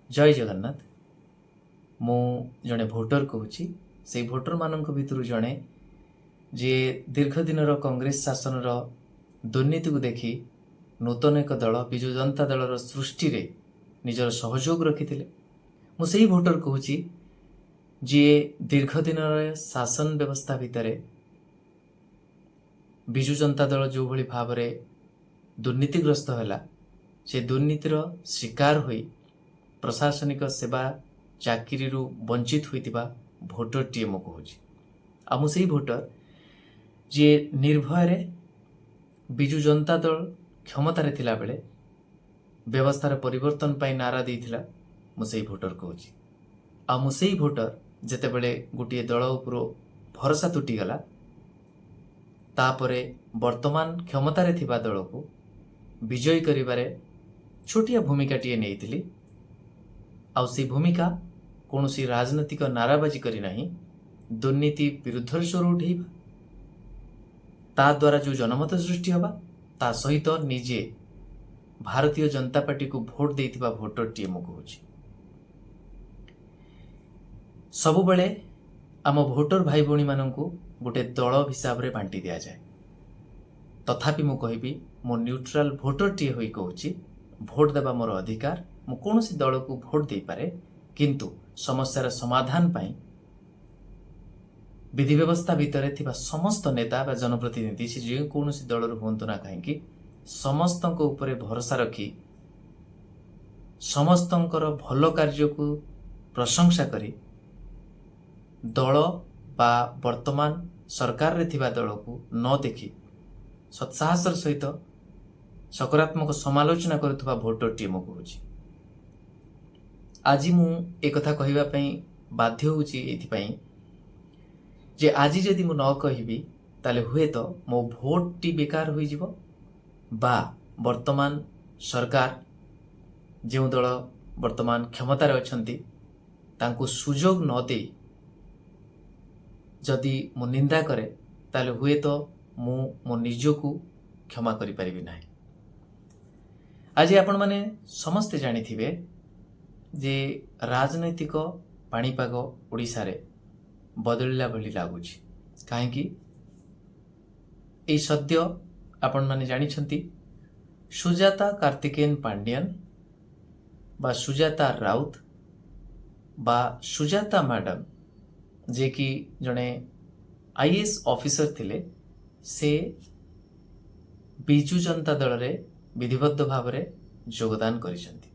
जय जगन्नाथ। मु जड़े भोटर कहूँ से भोटर मान भितर जड़े जे दीर्घ दिन कांग्रेस शासन दुर्नीति को देखि नूतन एक दल विजु जनता दल सृष्टि रे निजर सहयोग रखी मुझे भोटर कहूँ जी दीर्घ दिन शासन व्यवस्था भितर विजु जनता दल जो भली भाव दुर्नीतिग्रस्त है से दुर्नीतिर शिकार हुई प्रशासनिक सेवा चाकरी वंचित होता भोटर टीए मु कहूँ आ मुझे भोटर जी निर्भय विजु जनता दल क्षमतार थिला बेले व्यवस्थार परिवर्तन पाई नारा देइथिला मुझे भोटर कहूँ आ मुझे भोटर जेतेबेले गोटे दल उपर भरोसा तुटीगला तापरे वर्तमान क्षमतार थिबा दल को विजयी करिबारे छोटिया भूमिका टीए नेइथिली आउ से भूमिका कौनसी राजनीतिक नाराबाजी करी नहीं दुर्नीति विरुद्ध स्वर उठेबा ता द्वारा जो जनमत सृष्टि होगा ता सहित निजे भारतीय जनता पार्टी को भोट देइथिबा भोटर टीए मु कहूँ सबु बेले आम भोटर भाई भौणी माननकु गोटे दल हिसाब रे बांटी दिया जाए तथापि मु कहबी मो न्यूट्राल भोटर टीए होई कहूँ भोट देबा मोर अधिकार मु कौनसी दल को भोट दे पारे किंतु समस्यार समाधान पाई विधि व्यवस्था भितर थिबा समस्त नेता बा जनप्रतिनिधि से जो कौन दल हूँ ना कहीं समस्त ऊपर भरोसा रखी समस्त भल कार्य को प्रशंसा करी दल बा वर्तमान सरकार रे थिबा दल को न देखी सत्साहसर सहित सकारात्मक समालोचना करुवा भोटर टीए मु कहूँ आज मु एक कथा कहवा बाध्य होउची एथिपाई जे आज जदि मु न कहिबी ताले हुए तो मो भोट टी बेकार होई जिवो बा वर्तमान सरकार जो दल वर्तमान क्षमतार अछंती तांको सुजोग न दे जदि मु निंदा करे ताले हुए तो मु मो निजको क्षमा करि परिबि नाही। आज आपण माने समस्ते जानिथिबे जे राजनैतिक पाणीपाग ओडिशा रे बदलिला भली लगुच कहीं ये सद्य आपण माने जानिछंती सुजाता कार्तिकेयन पांड्यन बा सुजाता राउत बा सुजाता मैडम जे कि जड़े आईएएस ऑफिसर थिले से विजु जनता दल रे विधिबद्ध भाव रे योगदान करिसंती।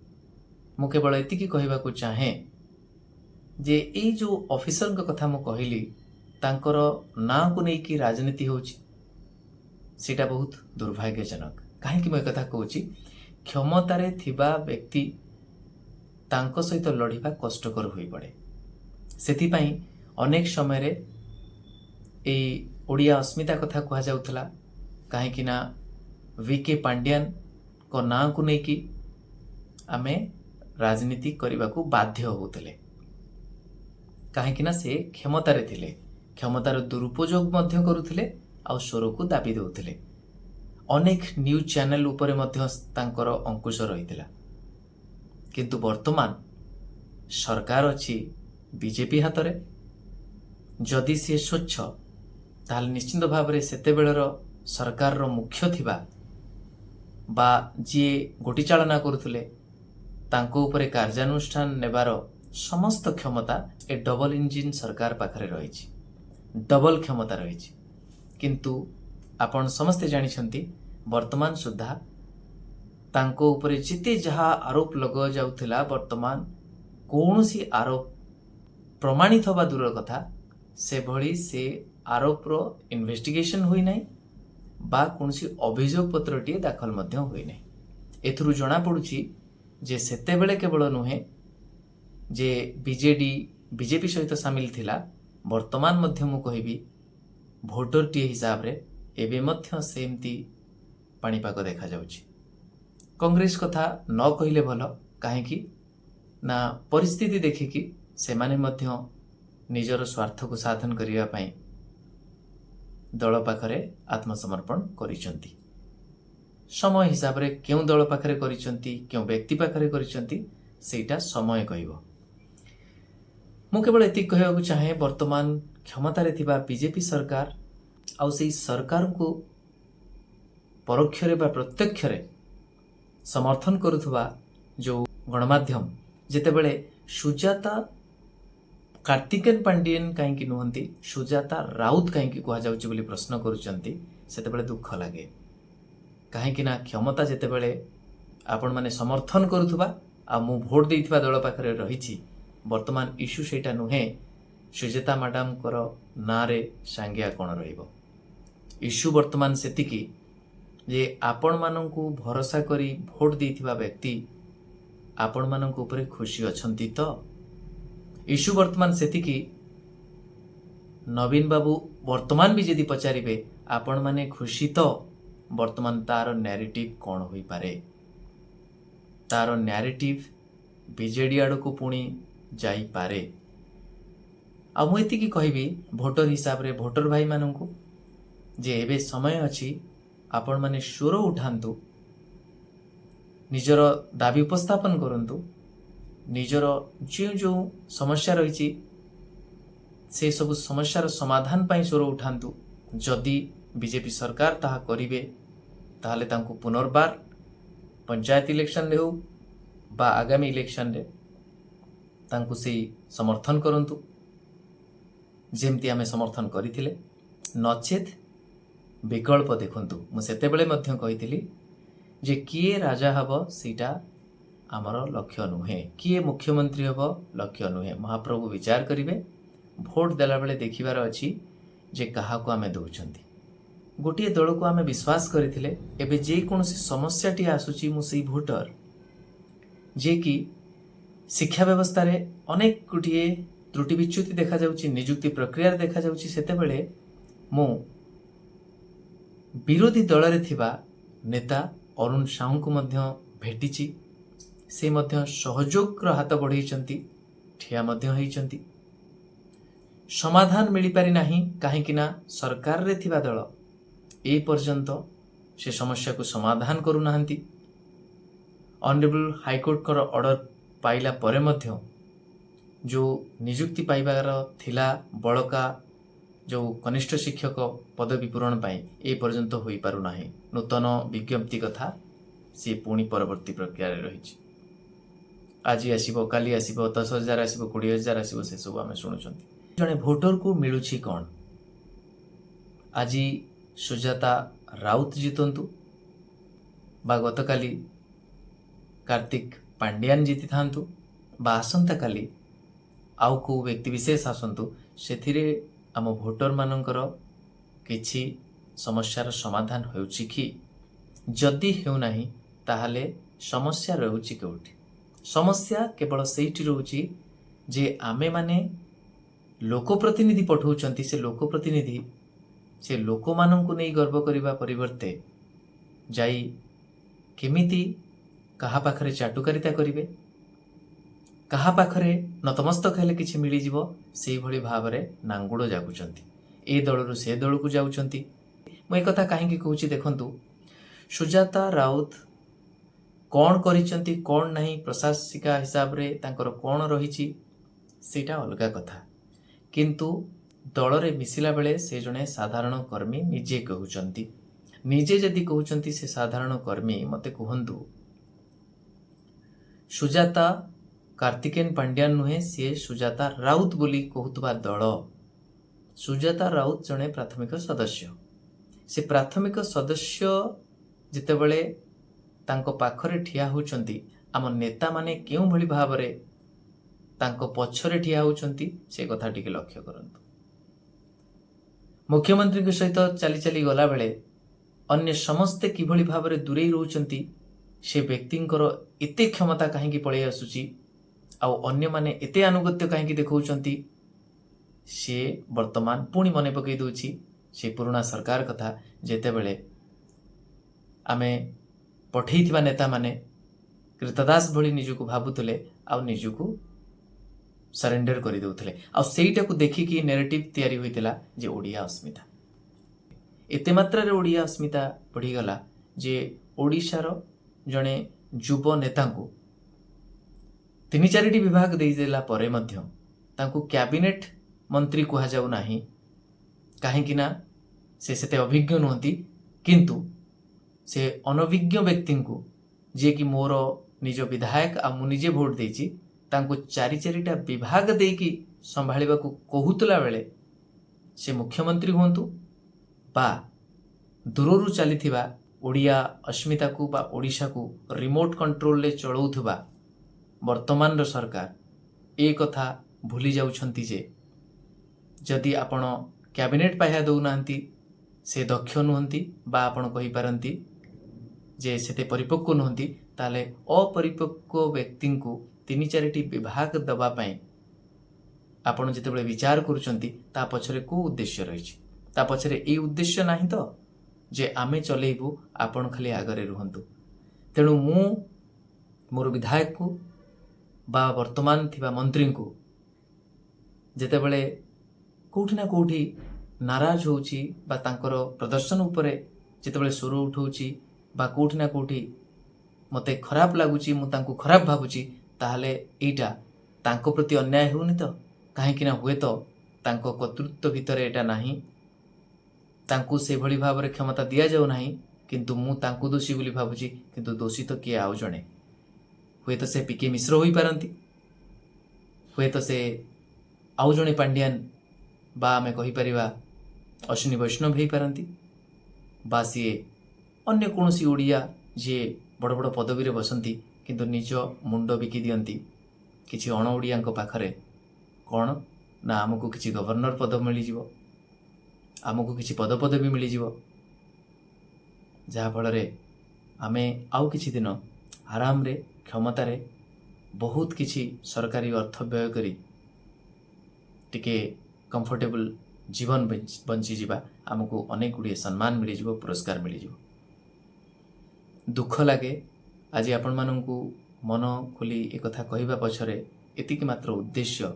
मु केवल एतिकी कहबाकू चाहे जे ये जो ऑफिसर कथा मु कहली तांकर ना को लेकिन राजनीति होची सेटा बहुत दुर्भाग्यजनक कहीं मैं कथा कहूँ क्षमतारे थिबा व्यक्ति तांको सहित लड़िबा कष्टकर होई पड़े सेथिपाई अनेक समय रे ए ओडिया अस्मिता कथा कहा जाउथला कहीं ना वीके पांड्यान को ना को लेकिन आमे राजनीति करने को बाध्य होते कहीं ना से क्षमतार थिले क्षमतार दुरुपयोग मध्य करुथिले आ स्वर को दाबी देउथिले अनेक न्यूज चैनल उपरे मध्य तांकर अंकुश रहितला किंतु वर्तमान सरकार अच्छी बीजेपी हाथ में जदि सी स्वच्छ ताल निश्चिंत भाव में सेते बेलर सरकार रो मुख्य थिबा बा जी गोटी चालना करुथिले तांको उपरे कार्यानुष्ठान नेबार समस्त क्षमता ए डबल इंजिन सरकार पाखरे रही डबल क्षमता रही किंतु आपण समस्ते जानिछंती वर्तमान सुधा तांको उपरे जिते जहा आरोप लग जाउथिला वर्तमान कौनसी आरोप प्रमाणित हवा दूर कथा से भली से आरोप रो इन्वेस्टिगेशन होई नाही बा कौनसी अभियोग पत्र टी दाखल मध्य होई नाही। एथुरु जणा पडुची जे सेते बेले केवल नुहे जे बीजेडी बीजेपी सहित सामिल थिला वर्तमान मध्य मु कहबी भोटर टी हिसाब रे एबे मध्य सेमती पाणीपाग देखा जाउची। कांग्रेस कथा न कहिले भल कहीं ना परिस्थिति देखिकी से माने मध्य निजर स्वार्थ को साधन करिया पई दल पाखरे आत्मसमर्पण करिसंती। समय हिसाब रे क्यों दल पाखरे करिसंती क्यों व्यक्ति पाखरे करिसंती ସେଇଟା ସମୟ କହିବ। ମୁଁ କେବଳ ଏତିକି କହିବାକୁ ଚାହେଁ, ବର୍ତ୍ତମାନ କ୍ଷମତାରେ ଥିବା ବିଜେପି ସରକାର ଆଉ ସେଇ ସରକାରକୁ ପରୋକ୍ଷରେ ବା ପ୍ରତ୍ୟକ୍ଷରେ ସମର୍ଥନ କରୁଥିବା ଯେଉଁ ଗଣମାଧ୍ୟମ, ଯେତେବେଳେ ସୁଜାତା କାର୍ତ୍ତିକେୟନ ପାଣ୍ଡିଆନ କାହିଁକି ନୁହନ୍ତି, ସୁଜାତା ରାଉତ କାହିଁକି କୁହାଯାଉଛି ବୋଲି ପ୍ରଶ୍ନ କରୁଛନ୍ତି, ସେତେବେଳେ ଦୁଃଖ ଲାଗେ। କାହିଁକି ନା କ୍ଷମତା ଯେତେବେଳେ ଆପଣମାନେ ସମର୍ଥନ କରୁଥିବା ଆଉ ମୁଁ ଭୋଟ ଦେଇଥିବା ଦଳ ପାଖରେ ରହିଛି, ବର୍ତ୍ତମାନ ଇସ୍ୟୁ ସେଇଟା ନୁହେଁ ସୁଜାତା ମ୍ୟାଡାମଙ୍କର ନାଁରେ ସାଙ୍ଗିଆ କ'ଣ ରହିବ। ଇସ୍ୟୁ ବର୍ତ୍ତମାନ ସେତିକି ଯେ ଆପଣମାନଙ୍କୁ ଭରସା କରି ଭୋଟ ଦେଇଥିବା ବ୍ୟକ୍ତି ଆପଣମାନଙ୍କ ଉପରେ ଖୁସି ଅଛନ୍ତି ତ। ଇସ୍ୟୁ ବର୍ତ୍ତମାନ ସେତିକି, ନବୀନ ବାବୁ ବର୍ତ୍ତମାନ ବି ଯଦି ପଚାରିବେ ଆପଣମାନେ ଖୁସି ତ, ବର୍ତ୍ତମାନ ତାର ନ୍ୟାରେଟିଭ କ'ଣ ହୋଇପାରେ? ତାର ନ୍ୟାରେଟିଭ ବିଜେଡି ଆଡ଼କୁ ପୁଣି ଯାଇପାରେ। ଆଉ ମୁଁ ଏତିକି କହିବି ଭୋଟର ହିସାବରେ ଭୋଟର ଭାଇମାନଙ୍କୁ ଯେ ଏବେ ସମୟ ଅଛି, ଆପଣମାନେ ସ୍ୱର ଉଠାନ୍ତୁ, ନିଜର ଦାବି ଉପସ୍ଥାପନ କରନ୍ତୁ, ନିଜର ଯେଉଁ ଯେଉଁ ସମସ୍ୟା ରହିଛି ସେସବୁ ସମସ୍ୟାର ସମାଧାନ ପାଇଁ ସ୍ୱର ଉଠାନ୍ତୁ। ଯଦି ବିଜେପି ସରକାର ତାହା କରିବେ ତାହେଲେ ତାଙ୍କୁ ପୁନର୍ବାର ପଞ୍ଚାୟତ ଇଲେକ୍ସନରେ ହେଉ ବା ଆଗାମୀ ଇଲେକ୍ସନରେ ତାଙ୍କୁ ସେଇ ସମର୍ଥନ କରନ୍ତୁ ଯେମିତି ଆମେ ସମର୍ଥନ କରିଥିଲେ। ନଚେତ୍ ବିକଳ୍ପ ଦେଖନ୍ତୁ। ମୁଁ ସେତେବେଳେ ମଧ୍ୟ କହିଥିଲି ଯେ କିଏ ରାଜା ହେବ ସେଇଟା ଆମର ଲକ୍ଷ୍ୟ ନୁହେଁ, କିଏ ମୁଖ୍ୟମନ୍ତ୍ରୀ ହେବ ଲକ୍ଷ୍ୟ ନୁହେଁ। ମହାପ୍ରଭୁ ବିଚାର କରିବେ। ଭୋଟ ଦେଲାବେଳେ ଦେଖିବାର ଅଛି ଯେ କାହାକୁ ଆମେ ଦେଉଛନ୍ତି। ଗୋଟିଏ ଦଳକୁ ଆମେ ବିଶ୍ୱାସ କରିଥିଲେ, ଏବେ ଯେକୌଣସି ସମସ୍ୟାଟି ଆସୁଛି ମୁଁ ସେଇ ଭୋଟର ଯିଏକି ଶିକ୍ଷା ବ୍ୟବସ୍ଥାରେ ଅନେକ ଗୋଟିଏ ତ୍ରୁଟି ବିଚ୍ୟୁତି ଦେଖାଯାଉଛି, ନିଯୁକ୍ତି ପ୍ରକ୍ରିୟାରେ ଦେଖାଯାଉଛି, ସେତେବେଳେ ମୁଁ ବିରୋଧୀ ଦଳରେ ଥିବା ନେତା ଅରୁଣ ସାହୁଙ୍କୁ ମଧ୍ୟ ଭେଟିଛି। ସେ ମଧ୍ୟ ସହଯୋଗର ହାତ ବଢ଼େଇଛନ୍ତି, ଠିଆ ମଧ୍ୟ ହୋଇଛନ୍ତି। ସମାଧାନ ମିଳିପାରି ନାହିଁ କାହିଁକି ନା ସରକାରରେ ଥିବା ଦଳ ଏ ପର୍ଯ୍ୟନ୍ତ ସେ ସମସ୍ୟାକୁ ସମାଧାନ କରୁନାହାନ୍ତି। ଅନରେବୁଲ ହାଇକୋର୍ଟଙ୍କର ଅର୍ଡର ପାଇଲା ପରେ ମଧ୍ୟ ଯେଉଁ ନିଯୁକ୍ତି ପାଇବାର ଥିଲା ବଳକା ଯେଉଁ କନିଷ୍ଠ ଶିକ୍ଷକ ପଦବୀ ପୂରଣ ପାଇଁ ଏ ପର୍ଯ୍ୟନ୍ତ ହୋଇପାରୁନାହିଁ। ନୂତନ ବିଜ୍ଞପ୍ତି କଥା ସିଏ ପୁଣି ପରବର୍ତ୍ତୀ ପ୍ରକ୍ରିୟାରେ ରହିଛି। ଆଜି ଆସିବ, କାଲି ଆସିବ, 10,000 ଆସିବ, 20,000 ଆସିବ, ସେସବୁ ଆମେ ଶୁଣୁଛନ୍ତି। ଜଣେ ଭୋଟରକୁ ମିଳୁଛି କ'ଣ? ଆଜି ସୁଜାତା ରାଉତ ଜିତନ୍ତୁ ବା ଗତକାଲି କାର୍ତ୍ତିକ ପାଣ୍ଡିଆନ ଜିତିଥାନ୍ତୁ ବା ଆସନ୍ତାକାଲି ଆଉ କେଉଁ ବ୍ୟକ୍ତିବିଶେଷ ଆସନ୍ତୁ, ସେଥିରେ ଆମ ଭୋଟରମାନଙ୍କର କିଛି ସମସ୍ୟାର ସମାଧାନ ହେଉଛି କି? ଯଦି ହେଉନାହିଁ ତାହେଲେ ସମସ୍ୟା ରହୁଛି କେଉଁଠି? ସମସ୍ୟା କେବଳ ସେଇଠି ରହୁଛି ଯେ ଆମେମାନେ ଲୋକପ୍ରତିନିଧି ପଠାଉଛନ୍ତି, ସେ ଲୋକପ୍ରତିନିଧି ସେ ଲୋକମାନଙ୍କୁ ନେଇ ଗର୍ବ କରିବା ପରିବର୍ତ୍ତେ ଯାଇ କେମିତି କାହା ପାଖରେ ଚାଟୁକାରିତା କରିବେ, କାହା ପାଖରେ ନତମସ୍ତକ ହେଲେ କିଛି ମିଳିଯିବ, ସେଇଭଳି ଭାବରେ ନାଙ୍ଗୁଡ଼ ଜାଗୁଛନ୍ତି। ଏ ଦଳରୁ ସେ ଦଳକୁ ଯାଉଛନ୍ତି। ମୁଁ ଏକଥା କାହିଁକି କହୁଛି ଦେଖନ୍ତୁ, ସୁଜାତା ରାଉତ କ'ଣ କରିଛନ୍ତି କ'ଣ ନାହିଁ, ପ୍ରଶାସିକା ହିସାବରେ ତାଙ୍କର କ'ଣ ରହିଛି ସେଇଟା ଅଲଗା କଥା, କିନ୍ତୁ ଦଳରେ ମିଶିଲା ବେଳେ ସେ ଜଣେ ସାଧାରଣ କର୍ମୀ ନିଜେ କହୁଛନ୍ତି। ନିଜେ ଯଦି କହୁଛନ୍ତି ସେ ସାଧାରଣ କର୍ମୀ, ମୋତେ କୁହନ୍ତୁ ସୁଜାତା କାର୍ତ୍ତିକେୟନ ପାଣ୍ଡିଆନ ନୁହେଁ, ସିଏ ସୁଜାତା ରାଉତ ବୋଲି କହୁଥିବା ଦଳ। ସୁଜାତା ରାଉତ ଜଣେ ପ୍ରାଥମିକ ସଦସ୍ୟ। ସେ ପ୍ରାଥମିକ ସଦସ୍ୟ ଯେତେବେଳେ ତାଙ୍କ ପାଖରେ ଠିଆ ହେଉଛନ୍ତି, ଆମ ନେତାମାନେ କେଉଁଭଳି ଭାବରେ ତାଙ୍କ ପଛରେ ଠିଆ ହେଉଛନ୍ତି ସେ କଥା ଟିକେ ଲକ୍ଷ୍ୟ କରନ୍ତୁ। ମୁଖ୍ୟମନ୍ତ୍ରୀଙ୍କ ସହିତ ଚାଲି ଚାଲି ଗଲାବେଳେ ଅନ୍ୟ ସମସ୍ତେ କିଭଳି ଭାବରେ ଦୂରେଇ ରହୁଛନ୍ତି, ସେ ବ୍ୟକ୍ତିଙ୍କର ଏତେ କ୍ଷମତା କାହିଁକି ପଳେଇ ଆସୁଛି ଆଉ ଅନ୍ୟମାନେ ଏତେ ଆନୁଗତ୍ୟ କାହିଁକି ଦେଖାଉଛନ୍ତି, ସିଏ ବର୍ତ୍ତମାନ ପୁଣି ମନେ ପକାଇ ଦେଉଛି ସେ ପୁରୁଣା ସରକାର କଥା, ଯେତେବେଳେ ଆମେ ପଠେଇଥିବା ନେତାମାନେ କ୍ରୀତଦାସ ଭଳି ନିଜକୁ ଭାବୁଥିଲେ ଆଉ ନିଜକୁ ସରେଣ୍ଡର କରିଦେଉଥିଲେ। ଆଉ ସେଇଟାକୁ ଦେଖିକି ନେରେଟିଭ ତିଆରି ହୋଇଥିଲା ଯେ ଓଡ଼ିଆ ଅସ୍ମିତା। ଏତେ ମାତ୍ରାରେ ଓଡ଼ିଆ ଅସ୍ମିତା ବଢ଼ିଗଲା ଯେ ଓଡ଼ିଶାର ଜଣେ ଯୁବ ନେତାଙ୍କୁ ତିନି ଚାରିଟି ବିଭାଗ ଦେଇଦେଲା ପରେ ମଧ୍ୟ ତାଙ୍କୁ କ୍ୟାବିନେଟ୍ ମନ୍ତ୍ରୀ କୁହାଯାଉ ନାହିଁ, କାହିଁକି ନା ସେ ସେତେ ଅଭିଜ୍ଞ ନୁହନ୍ତି। କିନ୍ତୁ ସେ ଅନଭିଜ୍ଞ ବ୍ୟକ୍ତିଙ୍କୁ, ଯିଏକି ମୋର ନିଜ ବିଧାୟକ ଆଉ ମୁଁ ନିଜେ ଭୋଟ ଦେଇଛି, ତାଙ୍କୁ ଚାରିଟା ବିଭାଗ ଦେଇକି ସମ୍ଭାଳିବାକୁ କହୁଥିଲା ବେଳେ ସେ ମୁଖ୍ୟମନ୍ତ୍ରୀ ହୁଅନ୍ତୁ ବା ଦୂରରୁ ଚାଲିଥିବା ଓଡ଼ିଆ ଅସ୍ମିତାକୁ ବା ଓଡ଼ିଶାକୁ ରିମୋଟ୍ କଣ୍ଟ୍ରୋଲରେ ଚଳାଉଥିବା ବର୍ତ୍ତମାନର ସରକାର ଏ କଥା ଭୁଲି ଯାଉଛନ୍ତି ଯେ ଯଦି ଆପଣ କ୍ୟାବିନେଟ୍ ପାହ୍ୟା ଦେଉନାହାନ୍ତି, ସେ ଦକ୍ଷ ନୁହନ୍ତି ବା ଆପଣ କହିପାରନ୍ତି ଯେ ସେତେ ପରିପକ୍ୱ ନୁହନ୍ତି, ତାହେଲେ ଅପରିପକ୍ୱ ବ୍ୟକ୍ତିଙ୍କୁ ତିନି ଚାରିଟି ବିଭାଗ ଦେବା ପାଇଁ ଆପଣ ଯେତେବେଳେ ବିଚାର କରୁଛନ୍ତି, ତା ପଛରେ କେଉଁ ଉଦ୍ଦେଶ୍ୟ ରହିଛି? ତା ପଛରେ ଏଇ ଉଦ୍ଦେଶ୍ୟ ନାହିଁ ତ ଯେ ଆମେ ଚଲେଇବୁ, ଆପଣ ଖାଲି ଆଗରେ ରୁହନ୍ତୁ। ତେଣୁ ମୁଁ ମୋର ବିଧାୟକକୁ ବା ବର୍ତ୍ତମାନ ଥିବା ମନ୍ତ୍ରୀଙ୍କୁ ଯେତେବେଳେ କେଉଁଠି ନା କେଉଁଠି ନାରାଜ ହେଉଛି ବା ତାଙ୍କର ପ୍ରଦର୍ଶନ ଉପରେ ଯେତେବେଳେ ସ୍ୱର ଉଠାଉଛି ବା କେଉଁଠି ନା କେଉଁଠି ମୋତେ ଖରାପ ଲାଗୁଛି, ମୁଁ ତାଙ୍କୁ ଖରାପ ଭାବୁଛି, ତାହେଲେ ଏଇଟା ତାଙ୍କ ପ୍ରତି ଅନ୍ୟାୟ ହେଉନି ତ? କାହିଁକିନା ହୁଏତ ତାଙ୍କ କର୍ତ୍ତୃତ୍ୱ ଭିତରେ ଏଇଟା ନାହିଁ, ତାଙ୍କୁ ସେଭଳି ଭାବରେ କ୍ଷମତା ଦିଆଯାଉ ନାହିଁ, କିନ୍ତୁ ମୁଁ ତାଙ୍କୁ ଦୋଷୀ ବୋଲି ଭାବୁଛି। କିନ୍ତୁ ଦୋଷୀ ତ କିଏ ଆଉ ଜଣେ, ହୁଏତ ସେ ପିକେ ମିଶ୍ର ହୋଇପାରନ୍ତି, ହୁଏତ ସେ ଆଉ ଜଣେ ପାଣ୍ଡିଆନ ବା ଆମେ କହିପାରିବା ଅଶ୍ୱିନୀ ବୈଷ୍ଣବ ହେଇପାରନ୍ତି, ବା ସିଏ ଅନ୍ୟ କୌଣସି ଓଡ଼ିଆ ଯିଏ ବଡ଼ ବଡ଼ ପଦବୀରେ ବସନ୍ତି କିନ୍ତୁ ନିଜ ମୁଣ୍ଡ ବିକି ଦିଅନ୍ତି କିଛି ଅଣ ଓଡ଼ିଆଙ୍କ ପାଖରେ। କ'ଣ ନା ଆମକୁ କିଛି ଗଭର୍ଣ୍ଣର ପଦ ମିଳିଯିବ, ଆମକୁ କିଛି ପଦପଦବୀ ମିଳିଯିବ, ଯାହାଫଳରେ ଆମେ ଆଉ କିଛି ଦିନ ଆରାମରେ କ୍ଷମତାରେ ବହୁତ କିଛି ସରକାରୀ ଅର୍ଥ ବ୍ୟୟ କରି ଟିକେ କମ୍ଫର୍ଟେବଲ୍ ଜୀବନ ବଞ୍ଚିଯିବା, ଆମକୁ ଅନେକ ଗୁଡ଼ିଏ ସମ୍ମାନ ମିଳିଯିବ, ପୁରସ୍କାର ମିଳିଯିବ। ଦୁଃଖ ଲାଗେ ଆଜି ଆପଣମାନଙ୍କୁ ମନ ଖୋଲି ଏକଥା କହିବା ପଛରେ ଏତିକି ମାତ୍ର ଉଦ୍ଦେଶ୍ୟ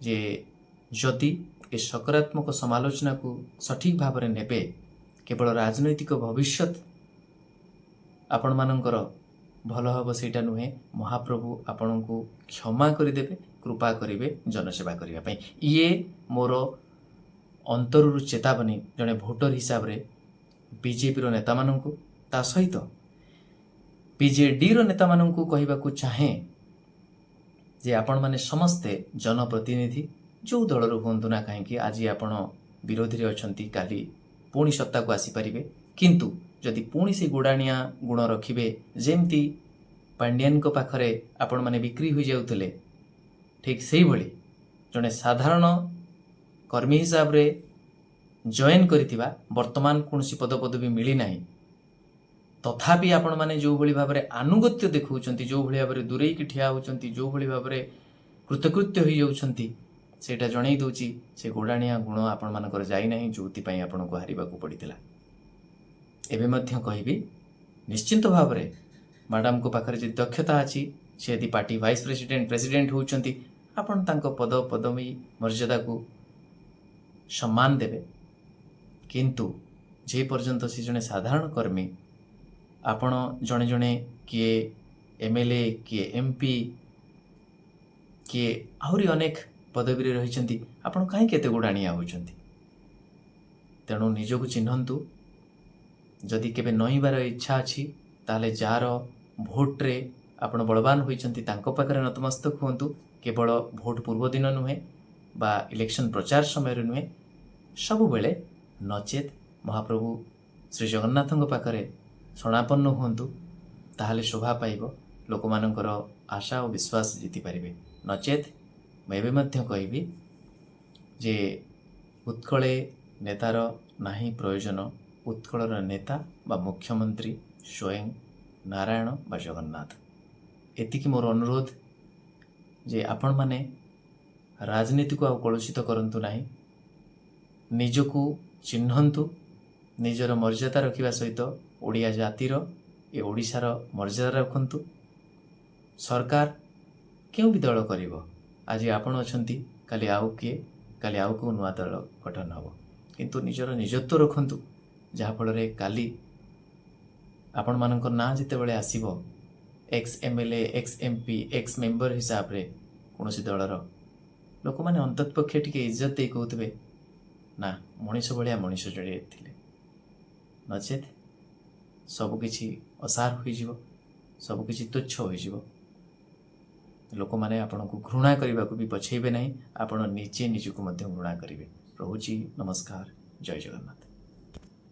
ଯେ ଯଦି ଏ ସକାରାତ୍ମକ ସମାଲୋଚନାକୁ ସଠିକ୍ ଭାବରେ ନେବେ, କେବଳ ରାଜନୈତିକ ଭବିଷ୍ୟତ ଆପଣମାନଙ୍କର ଭଲ ହେବ ସେଇଟା ନୁହେଁ, ମହାପ୍ରଭୁ ଆପଣଙ୍କୁ କ୍ଷମା କରିଦେବେ, କୃପା କରିବେ ଜନସେବା କରିବା ପାଇଁ। ଇଏ ମୋର ଅନ୍ତରରୁ ଚେତାବନୀ ଜଣେ ଭୋଟର ହିସାବରେ ବିଜେପିର ନେତାମାନଙ୍କୁ, ତା ସହିତ ବିଜେଡ଼ିର ନେତାମାନଙ୍କୁ କହିବାକୁ ଚାହେଁ ଯେ ଆପଣମାନେ ସମସ୍ତେ ଜନପ୍ରତିନିଧି, ଯେଉଁ ଦଳରୁ ହୁଅନ୍ତୁ ନା କାହିଁକି, ଆଜି ଆପଣ ବିରୋଧୀରେ ଅଛନ୍ତି, କାଲି ପୁଣି ସତ୍ତାକୁ ଆସିପାରିବେ। କିନ୍ତୁ ଯଦି ପୁଣି ସେ ଗୋଡ଼ାଣିଆ ଗୁଣ ରଖିବେ, ଯେମିତି ପାଣ୍ଡିଆନଙ୍କ ପାଖରେ ଆପଣମାନେ ବିକ୍ରି ହୋଇଯାଉଥିଲେ, ଠିକ୍ ସେଇଭଳି ଜଣେ ସାଧାରଣ କର୍ମୀ ହିସାବରେ ଜଏନ୍ କରିଥିବା, ବର୍ତ୍ତମାନ କୌଣସି ପଦପଦବୀ ମିଳିନାହିଁ, ତଥାପି ଆପଣମାନେ ଯେଉଁଭଳି ଭାବରେ ଆନୁଗତ୍ୟ ଦେଖାଉଛନ୍ତି, ଯେଉଁଭଳି ଭାବରେ ଦୂରେଇକି ଠିଆ ହେଉଛନ୍ତି, ଯେଉଁଭଳି ଭାବରେ କୃତକୃତ୍ୟ ହୋଇଯାଉଛନ୍ତି, ସେଇଟା ଜଣେଇ ଦେଉଛି ସେ ଗୋଡ଼ାଣିଆ ଗୁଣ ଆପଣମାନଙ୍କର ଯାଇନାହିଁ, ଯେଉଁଥିପାଇଁ ଆପଣଙ୍କୁ ହାରିବାକୁ ପଡ଼ିଥିଲା। ଏବେ ମଧ୍ୟ କହିବି, ନିଶ୍ଚିନ୍ତ ଭାବରେ ମ୍ୟାଡ଼ାମଙ୍କ ପାଖରେ ଯଦି ଦକ୍ଷତା ଅଛି, ସେ ଯଦି ପାର୍ଟି ଭାଇସ୍ ପ୍ରେସିଡେଣ୍ଟ ହେଉଛନ୍ତି, ଆପଣ ତାଙ୍କ ପଦବୀ ମର୍ଯ୍ୟାଦାକୁ ସମ୍ମାନ ଦେବେ। କିନ୍ତୁ ଯେ ପର୍ଯ୍ୟନ୍ତ ସେ ଜଣେ ସାଧାରଣ କର୍ମୀ, ଆପଣ ଜଣେ ଜଣେ କିଏ MLA, କିଏ MP, କିଏ ଆହୁରି ଅନେକ ପଦବୀରେ ରହିଛନ୍ତି, ଆପଣ କାହିଁକି ଏତେ ଗୋଡ଼ାଣିଆ ହେଉଛନ୍ତି? ତେଣୁ ନିଜକୁ ଚିହ୍ନନ୍ତୁ। ଯଦି କେବେ ନଇଁବାର ଇଚ୍ଛା ଅଛି, ତାହେଲେ ଯାହାର ଭୋଟରେ ଆପଣ ବଳବାନ ହୋଇଛନ୍ତି ତାଙ୍କ ପାଖରେ ନତମସ୍ତକ ହୁଅନ୍ତୁ। କେବଳ ଭୋଟ ପୂର୍ବ ଦିନ ନୁହେଁ ବା ଇଲେକ୍ସନ୍ ପ୍ରଚାର ସମୟରେ ନୁହେଁ, ସବୁବେଳେ। ନଚେତ୍ ମହାପ୍ରଭୁ ଶ୍ରୀ ଜଗନ୍ନାଥଙ୍କ ପାଖରେ ଶରଣାପନ୍ନ ହୁଅନ୍ତୁ, ତାହେଲେ ଶୋଭା ପାଇବ, ଲୋକମାନଙ୍କର ଆଶା ଓ ବିଶ୍ୱାସ ଜିତିପାରିବେ। ନଚେତ୍ ମୁଁ ଏବେ ମଧ୍ୟ କହିବି ଯେ ଉତ୍କଳେ ନେତାର ନାହିଁ ପ୍ରୟୋଜନ, ଉତ୍କଳର ନେତା ବା ମୁଖ୍ୟମନ୍ତ୍ରୀ ସ୍ୱୟଂ ନାରାୟଣ ବା ଜଗନ୍ନାଥ। ଏତିକି ମୋର ଅନୁରୋଧ ଯେ ଆପଣମାନେ ରାଜନୀତିକୁ ଆଉ କଳୁଷିତ କରନ୍ତୁ ନାହିଁ, ନିଜକୁ ଚିହ୍ନନ୍ତୁ, ନିଜର ମର୍ଯ୍ୟାଦା ରଖିବା ସହିତ ଓଡ଼ିଆ ଜାତିର, ଏ ଓଡ଼ିଶାର ମର୍ଯ୍ୟାଦା ରଖନ୍ତୁ। ସରକାର କେଉଁ ବି ଦଳ କରିବ, ଆଜି ଆପଣ ଅଛନ୍ତି, କାଲି ଆଉ କିଏ, କାଲି ଆଉ କେଉଁ ନୂଆ ଦଳ ଗଠନ ହେବ, କିନ୍ତୁ ନିଜର ନିଜତ୍ୱ ରଖନ୍ତୁ, ଯାହାଫଳରେ କାଲି ଆପଣମାନଙ୍କ ନାଁ ଯେତେବେଳେ ଆସିବ, ex MLA x MP x member हिसाब रे कौन दलर लोक मैंने अंततपक्षे टी इज्जत दे कहते ना मनीष भाया मनीष जड़े थे नचेत सबकि असार हो सबकि तुच्छ हो लोक मैंने आपन को घृणा करने को भी पछेबे नहीं आपण निजे निजक घृणा करेंगे। रोची नमस्कार जय जगन्नाथ।